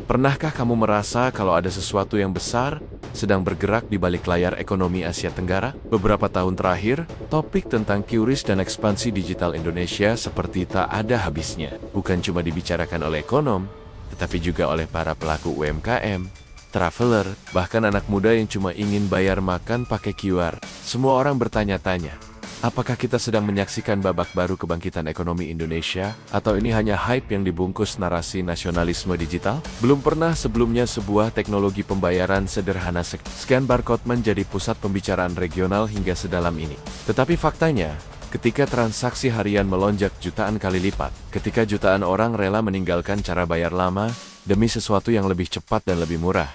Pernahkah kamu merasa kalau ada sesuatu yang besar sedang bergerak di balik layar ekonomi Asia Tenggara? Beberapa tahun terakhir, topik tentang QRIS dan ekspansi digital Indonesia seperti tak ada habisnya. Bukan cuma dibicarakan oleh ekonom, tetapi juga oleh para pelaku UMKM, traveler, bahkan anak muda yang cuma ingin bayar makan pakai QR. Semua orang bertanya-tanya, apakah kita sedang menyaksikan babak baru kebangkitan ekonomi Indonesia? Atau ini hanya hype yang dibungkus narasi nasionalisme digital? Belum pernah sebelumnya sebuah teknologi pembayaran sederhana scan barcode menjadi pusat pembicaraan regional hingga sedalam ini. Tetapi faktanya, ketika transaksi harian melonjak jutaan kali lipat, ketika jutaan orang rela meninggalkan cara bayar lama demi sesuatu yang lebih cepat dan lebih murah,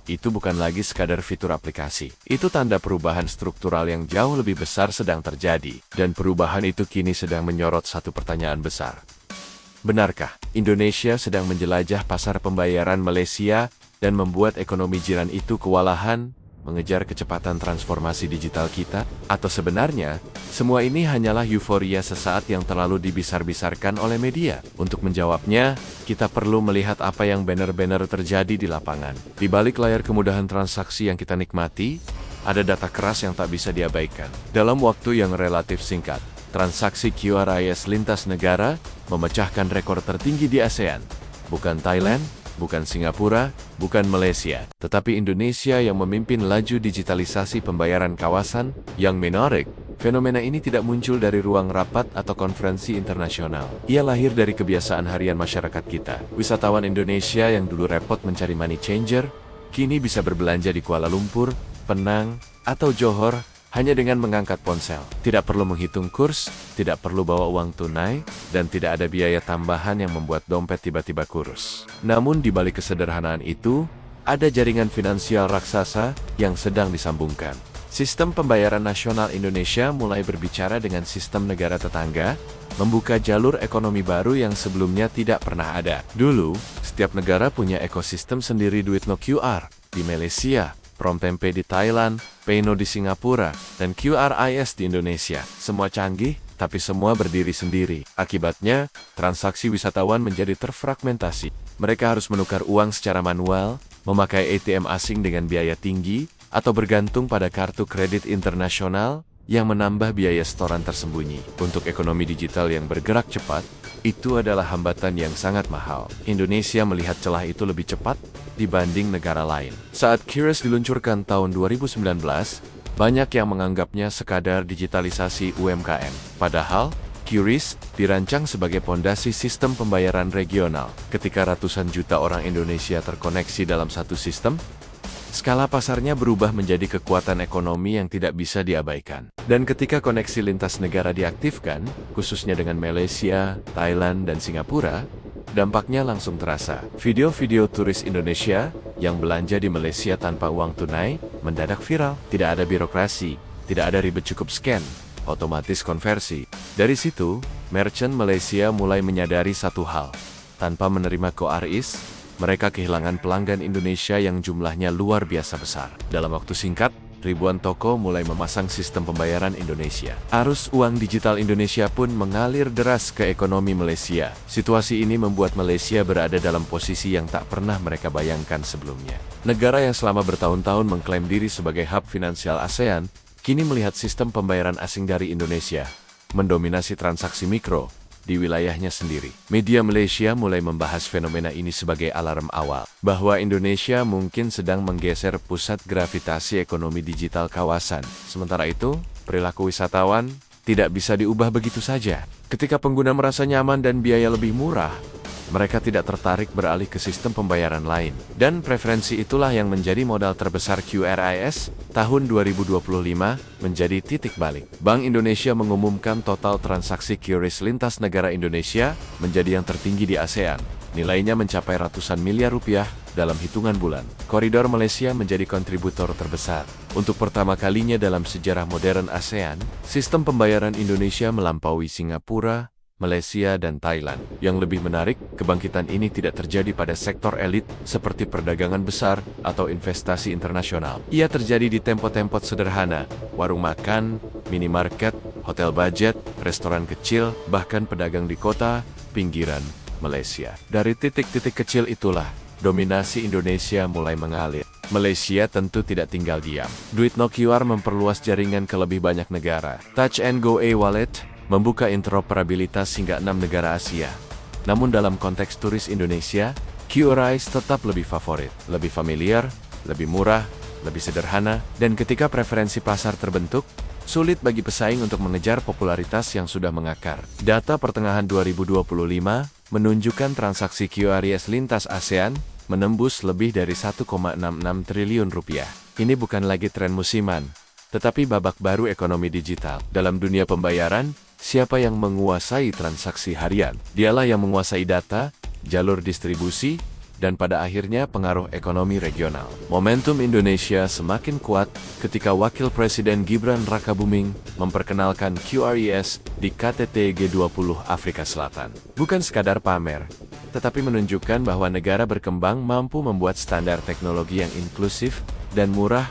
itu bukan lagi sekadar fitur aplikasi. Itu tanda perubahan struktural yang jauh lebih besar sedang terjadi. Dan perubahan itu kini sedang menyorot satu pertanyaan besar. Benarkah Indonesia sedang menjelajah pasar pembayaran Malaysia dan membuat ekonomi jiran itu kewalahan mengejar kecepatan transformasi digital kita? Atau sebenarnya, semua ini hanyalah euforia sesaat yang terlalu dibesar-besarkan oleh media? Untuk menjawabnya, kita perlu melihat apa yang benar-benar terjadi di lapangan. Di balik layar kemudahan transaksi yang kita nikmati, ada data keras yang tak bisa diabaikan. Dalam waktu yang relatif singkat, transaksi QRIS lintas negara memecahkan rekor tertinggi di ASEAN. Bukan Thailand, bukan Singapura, bukan Malaysia, tetapi Indonesia yang memimpin laju digitalisasi pembayaran kawasan. Yang menarik, fenomena ini tidak muncul dari ruang rapat atau konferensi internasional. Ia lahir dari kebiasaan harian masyarakat kita. Wisatawan Indonesia yang dulu repot mencari money changer, kini bisa berbelanja di Kuala Lumpur, Penang, atau Johor hanya dengan mengangkat ponsel. Tidak perlu menghitung kurs, tidak perlu bawa uang tunai, dan tidak ada biaya tambahan yang membuat dompet tiba-tiba kurus. Namun di balik kesederhanaan itu, ada jaringan finansial raksasa yang sedang disambungkan. Sistem pembayaran nasional Indonesia mulai berbicara dengan sistem negara tetangga, membuka jalur ekonomi baru yang sebelumnya tidak pernah ada. Dulu, setiap negara punya ekosistem sendiri. duit no QR di Malaysia, PromptPay di Thailand, Payno di Singapura, dan QRIS di Indonesia. Semua canggih, tapi semua berdiri sendiri. Akibatnya, transaksi wisatawan menjadi terfragmentasi. Mereka harus menukar uang secara manual, memakai ATM asing dengan biaya tinggi, atau bergantung pada kartu kredit internasional yang menambah biaya setoran tersembunyi. Untuk ekonomi digital yang bergerak cepat, itu adalah hambatan yang sangat mahal. Indonesia melihat celah itu lebih cepat dibanding negara lain. Saat QRIS diluncurkan tahun 2019, banyak yang menganggapnya sekadar digitalisasi UMKM. Padahal, QRIS dirancang sebagai pondasi sistem pembayaran regional. Ketika ratusan juta orang Indonesia terkoneksi dalam satu sistem, skala pasarnya berubah menjadi kekuatan ekonomi yang tidak bisa diabaikan. Dan ketika koneksi lintas negara diaktifkan, khususnya dengan Malaysia, Thailand, dan Singapura, dampaknya langsung terasa. Video-video turis Indonesia yang belanja di Malaysia tanpa uang tunai mendadak viral. Tidak ada birokrasi, tidak ada ribet, cukup scan, otomatis konversi. Dari situ, merchant Malaysia mulai menyadari satu hal. Tanpa menerima QRIS, mereka kehilangan pelanggan Indonesia yang jumlahnya luar biasa besar. Dalam waktu singkat, ribuan toko mulai memasang sistem pembayaran Indonesia. Arus uang digital Indonesia pun mengalir deras ke ekonomi Malaysia. Situasi ini membuat Malaysia berada dalam posisi yang tak pernah mereka bayangkan sebelumnya. Negara yang selama bertahun-tahun mengklaim diri sebagai hub finansial ASEAN, kini melihat sistem pembayaran asing dari Indonesia mendominasi transaksi mikro di wilayahnya sendiri. Media Malaysia mulai membahas fenomena ini sebagai alarm awal, bahwa Indonesia mungkin sedang menggeser pusat gravitasi ekonomi digital kawasan. Sementara itu, perilaku wisatawan tidak bisa diubah begitu saja. Ketika pengguna merasa nyaman dan biaya lebih murah, mereka tidak tertarik beralih ke sistem pembayaran lain. Dan preferensi itulah yang menjadi modal terbesar QRIS tahun 2025 menjadi titik balik. Bank Indonesia mengumumkan total transaksi QRIS lintas negara Indonesia menjadi yang tertinggi di ASEAN. Nilainya mencapai ratusan miliar rupiah dalam hitungan bulan. Koridor Malaysia menjadi kontributor terbesar. Untuk pertama kalinya dalam sejarah modern ASEAN, sistem pembayaran Indonesia melampaui Singapura, Malaysia, dan Thailand. Yang lebih menarik, kebangkitan ini tidak terjadi pada sektor elit seperti perdagangan besar atau investasi internasional. Ia terjadi di tempat-tempat sederhana, warung makan, minimarket, hotel budget, restoran kecil, bahkan pedagang di kota, pinggiran Malaysia. Dari titik-titik kecil itulah, dominasi Indonesia mulai mengalir. Malaysia tentu tidak tinggal diam. Duit no QR memperluas jaringan ke lebih banyak negara. Touch and Go e-wallet membuka interoperabilitas hingga 6 negara Asia. Namun dalam konteks turis Indonesia, QRIS tetap lebih favorit, lebih familiar, lebih murah, lebih sederhana, dan ketika preferensi pasar terbentuk, sulit bagi pesaing untuk mengejar popularitas yang sudah mengakar. Data pertengahan 2025 menunjukkan transaksi QRIS lintas ASEAN menembus lebih dari 1,66 triliun rupiah. Ini bukan lagi tren musiman, tetapi babak baru ekonomi digital. Dalam dunia pembayaran, siapa yang menguasai transaksi harian? Dialah yang menguasai data, jalur distribusi, dan pada akhirnya pengaruh ekonomi regional. Momentum Indonesia semakin kuat ketika Wakil Presiden Gibran Rakabuming memperkenalkan QRIS di KTT G20 Afrika Selatan. Bukan sekadar pamer, tetapi menunjukkan bahwa negara berkembang mampu membuat standar teknologi yang inklusif dan murah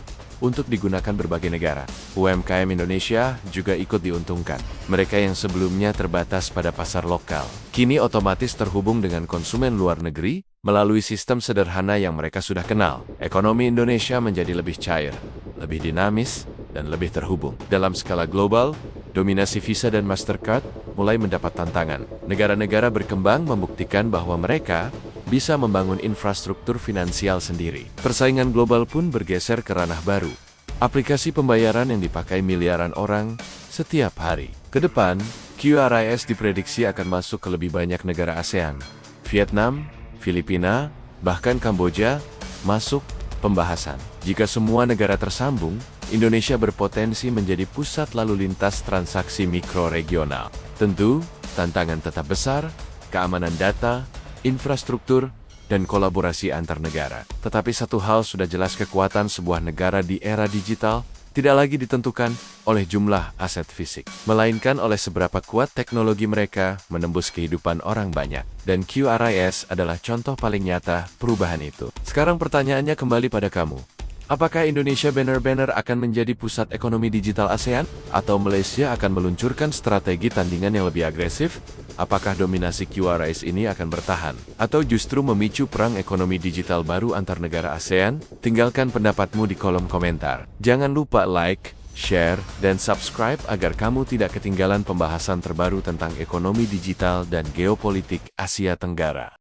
untuk digunakan berbagai negara. UMKM Indonesia juga ikut diuntungkan. Mereka yang sebelumnya terbatas pada pasar lokal, kini otomatis terhubung dengan konsumen luar negeri melalui sistem sederhana yang mereka sudah kenal. Ekonomi Indonesia menjadi lebih cair, lebih dinamis, dan lebih terhubung. Dalam skala global, dominasi Visa dan Mastercard mulai mendapat tantangan. Negara-negara berkembang membuktikan bahwa mereka bisa membangun infrastruktur finansial sendiri. Persaingan global pun bergeser ke ranah baru. Aplikasi pembayaran yang dipakai miliaran orang setiap hari. Kedepan, QRIS diprediksi akan masuk ke lebih banyak negara ASEAN. Vietnam, Filipina, bahkan Kamboja masuk pembahasan. Jika semua negara tersambung, Indonesia berpotensi menjadi pusat lalu lintas transaksi mikroregional. Tentu, tantangan tetap besar, keamanan data, infrastruktur, dan kolaborasi antar negara. Tetapi satu hal sudah jelas, kekuatan sebuah negara di era digital tidak lagi ditentukan oleh jumlah aset fisik, melainkan oleh seberapa kuat teknologi mereka menembus kehidupan orang banyak. Dan QRIS adalah contoh paling nyata perubahan itu. Sekarang pertanyaannya kembali pada kamu. Apakah Indonesia benar-benar akan menjadi pusat ekonomi digital ASEAN? Atau Malaysia akan meluncurkan strategi tandingan yang lebih agresif? Apakah dominasi QRIS ini akan bertahan? Atau justru memicu perang ekonomi digital baru antar negara ASEAN? Tinggalkan pendapatmu di kolom komentar. Jangan lupa like, share, dan subscribe agar kamu tidak ketinggalan pembahasan terbaru tentang ekonomi digital dan geopolitik Asia Tenggara.